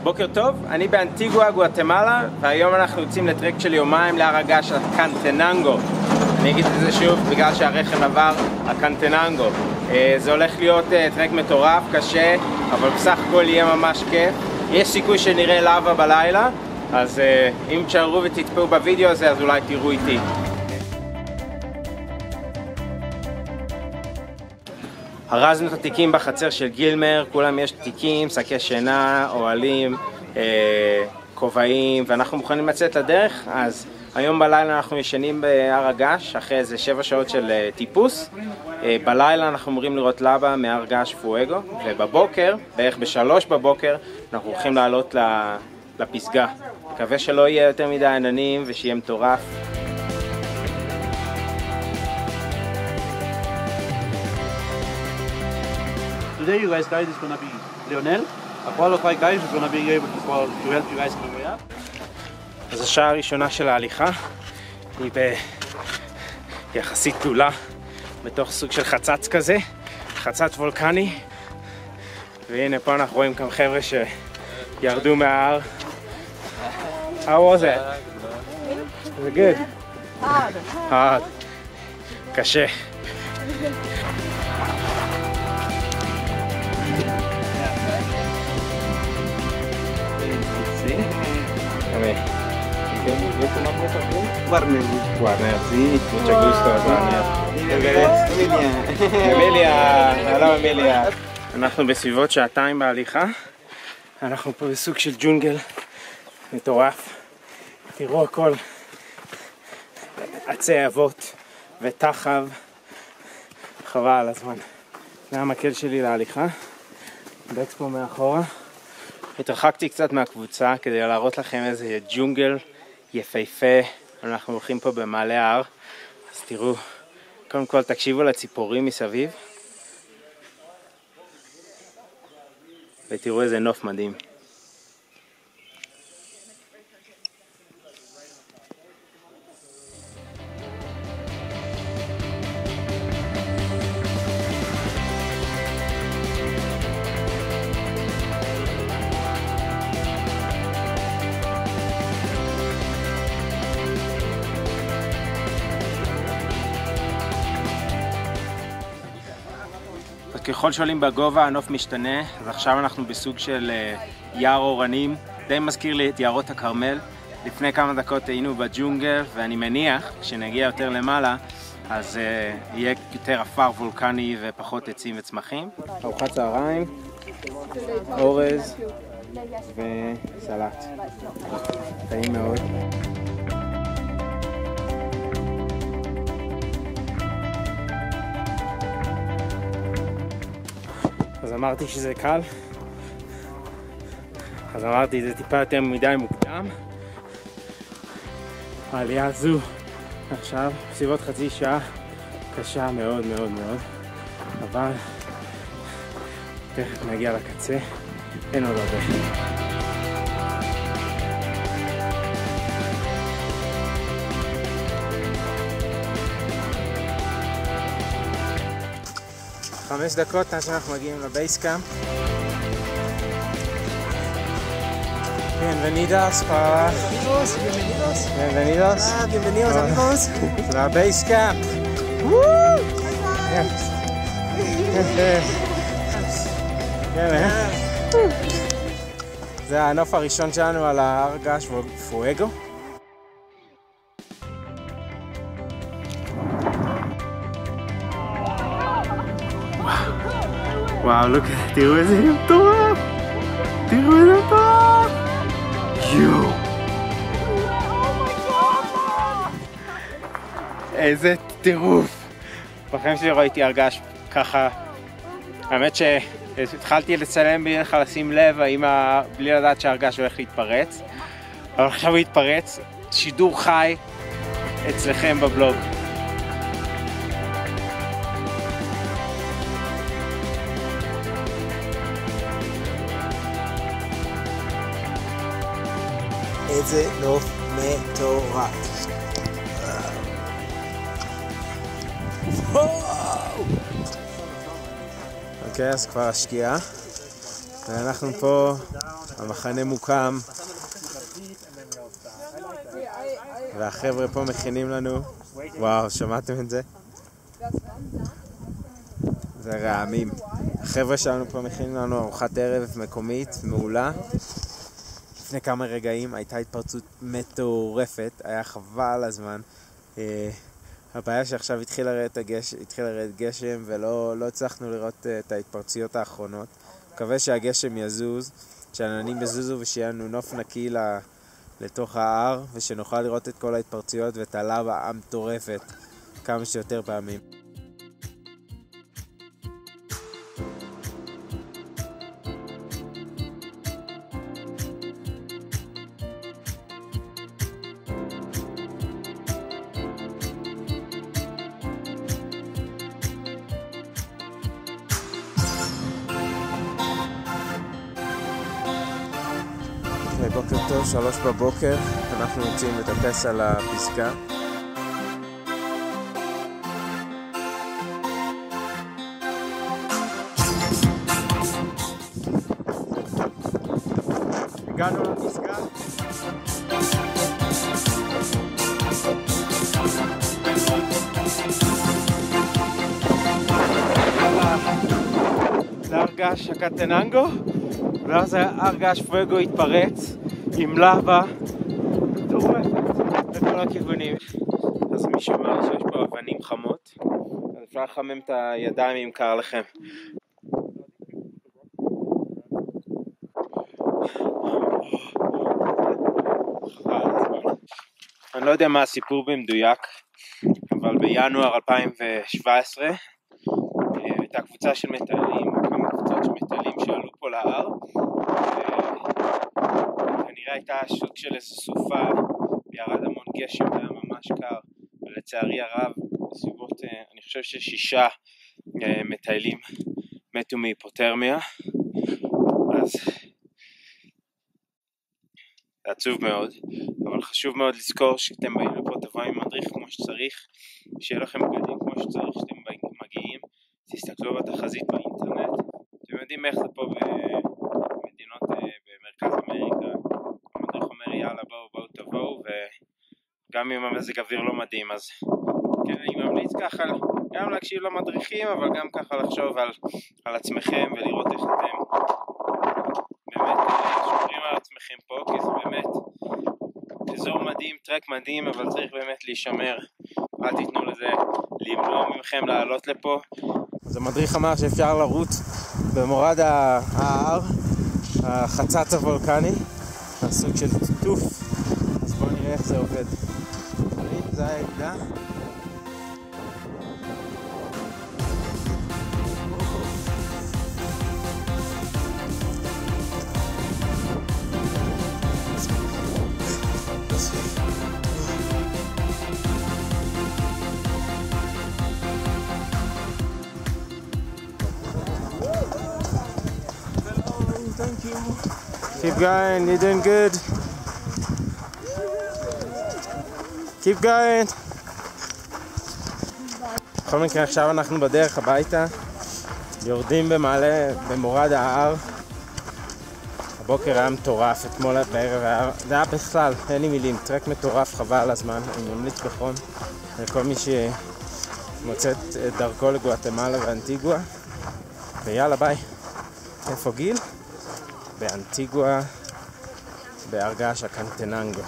בוקר טוב, אני באנטיגואה, גואטמלה, והיום אנחנו יוצאים לטרק של יומיים להר הגעש הקנטננגו. אני אגיד את זה שוב בגלל שהרכב עבר הקנטננגו. זה הולך להיות טרק מטורף, קשה, אבל בסך הכל יהיה ממש כיף. יש סיכוי שנראה לava בלילה, אז אם תשארו ותצפו בווידאו הזה, אז אולי תראו איתי. הרזנו את התיקים בחצר של גילמר, כולם יש תיקים, שקי שינה, אוהלים, כובעים, ואנחנו מוכנים לצאת לדרך. אז היום בלילה אנחנו ישנים בהר הגעש, אחרי איזה 7 שעות של טיפוס. בלילה אנחנו אמורים לראות לבה מהר געש פואגו, ובבוקר, בערך ב3 בבוקר, אנחנו הולכים לעלות לפסגה. מקווה שלא יהיה יותר מדי עננים ושיהיה מטורף. Today you guys is gonna be Leonel, a qualified guy who's gonna be able to help you guys on the way up. אז השעה הראשונה של ההליכה היא יחסית תלולה, בתוך סוג של חצץ כזה, חצץ וולקני, והנה פה אנחנו רואים כמה חבר'ה שירדו מההר. How was it? Was it good? Hard. קשה. Warner, sí, mucho gusto, Warner. אמיליה, הלו אמיליה. אנחנו בסביבות 2 בהליכה. אנחנו פה בסוג של ג'ונגל מטורף. תראו הכל עצי אבות ותחב. חבל על הזמן. זה המקל שלי להליכה. בקס פה מאחורה. התרחקתי קצת מהקבוצה כדי להראות לכם איזה ג'ונגל יפהפה. אנחנו הולכים פה במעלה ההר, אז תראו, קודם כל תקשיבו לציפורים מסביב ותראו איזה נוף מדהים. ככל שעולים בגובה הנוף משתנה, אז עכשיו אנחנו בסוג של יער אורנים, די מזכיר לי את יערות הכרמל. לפני כמה דקות היינו בג'ונגל, ואני מניח שנגיע יותר למעלה, אז יהיה יותר עפר וולקני ופחות עצים וצמחים. ארוחת צהריים, אורז וסלט. טעים מאוד. אז אמרתי שזה קל, אז אמרתי זה טיפה יותר מדי מוקדם. העלייה הזו עכשיו בסביבות חצי שעה, קשה מאוד מאוד מאוד, אבל תכף נגיע לקצה, אין עוד הרבה. 5 דקות עד שאנחנו מגיעים לבייסקאמפ. Bienvenidos para... Bienvenidos. Bienvenidos. Bienvenidos amigos. זה הבייסקאמפ. זה הנוף הראשון שלנו על ההר געש פואגו. וואו, תראו איזה מטורף! תראו איזה מטורף! יואו! איזה טירוף! בחיים שלי ראיתי הר געש ככה. האמת שהתחלתי לצלם בלי לך לשים לב בלי לדעת שההר געש הולך להתפרץ, אבל עכשיו הוא התפרץ. שידור חי אצלכם בבלוג. איזה נוף מטורף. אוקיי, אז כבר השקיעה. ואנחנו פה, המחנה מוקם, והחבר'ה פה מכינים לנו, וואו, שמעתם את זה? זה רעמים. החבר'ה שלנו פה מכינים לנו ארוחת ערב מקומית, מעולה. לפני כמה רגעים הייתה התפרצות מטורפת, היה חבל הזמן. הבעיה שעכשיו התחיל לרדת גשם ולא הצלחנו לראות את ההתפרצויות האחרונות. מקווה שהגשם יזוז, שהעננים יזוזו ושיהיה לנו נוף נקי לתוך ההר, ושנוכל לראות את כל ההתפרצויות ואת הלבה המטורפת כמה שיותר פעמים. בוקר טוב, 3 בבוקר, אנחנו יוצאים לטפס על הפסגה. הגענו לפסגה. זה הרגש הקטננגו, ואז הרגש פואגו התפרץ עם לבה מטורפת לכל הכיוונים. אז מישהו אמר שיש פה אבנים חמות, אז אפשר לחמם את הידיים אם קר לכם. אני לא יודע מה הסיפור במדויק, אבל בינואר 2017 הייתה קבוצה של מטיילים, כמה קבוצות של מטיילים שעלו פה להר, כנראה הייתה סוג של איזו סופה, ירד המון גשם, היה ממש קר, ולצערי הרב בסביבות, אני חושב ש6 מטיילים מתו מהיפותרמיה. אז זה עצוב מאוד, אבל חשוב מאוד לזכור שאתם באים לפה, תבואו עם מדריך כמו שצריך, שיהיה לכם בגדים כמו שצריך, שאתם מגיעים, תסתכלו בתחזית באינטרנט, אתם יודעים איך זה פה במדינות במרכז אמריקה, המדריך אומר יאללה בואו תבואו, וגם אם המזג אוויר לא מדהים, אז כן, אני ממליץ ככה גם להקשיב למדריכים, אבל גם ככה לחשוב על עצמכם ולראות איך אתם באמת שומרים על עצמכם פה, כי זה באמת אזור מדהים, טרק מדהים, אבל צריך באמת להישמר, אל תיתנו לזה למנוע ממכם לעלות לפה. אז המדריך אמר שאפשר לרוץ במורד ההר, החצץ הוולקני, הסוג של טוף, אז בואו נראה איך זה עובד. זה האקדח. Thank you. Keep going, you're doing good. Keep going. בכל מקרה עכשיו אנחנו בדרך הביתה, יורדים במורד ההר. הבוקר היה מטורף, אתמול בערב זה היה בכלל, אין לי מילים, טרק מטורף, חבל על הזמן. אני ממליץ בחום לכל מי שמוצא את דרכו לגואטמלה ואנטיגואה. ויאללה ביי. איפה גיל? באנטיגואה, בהרגש הקטננגו.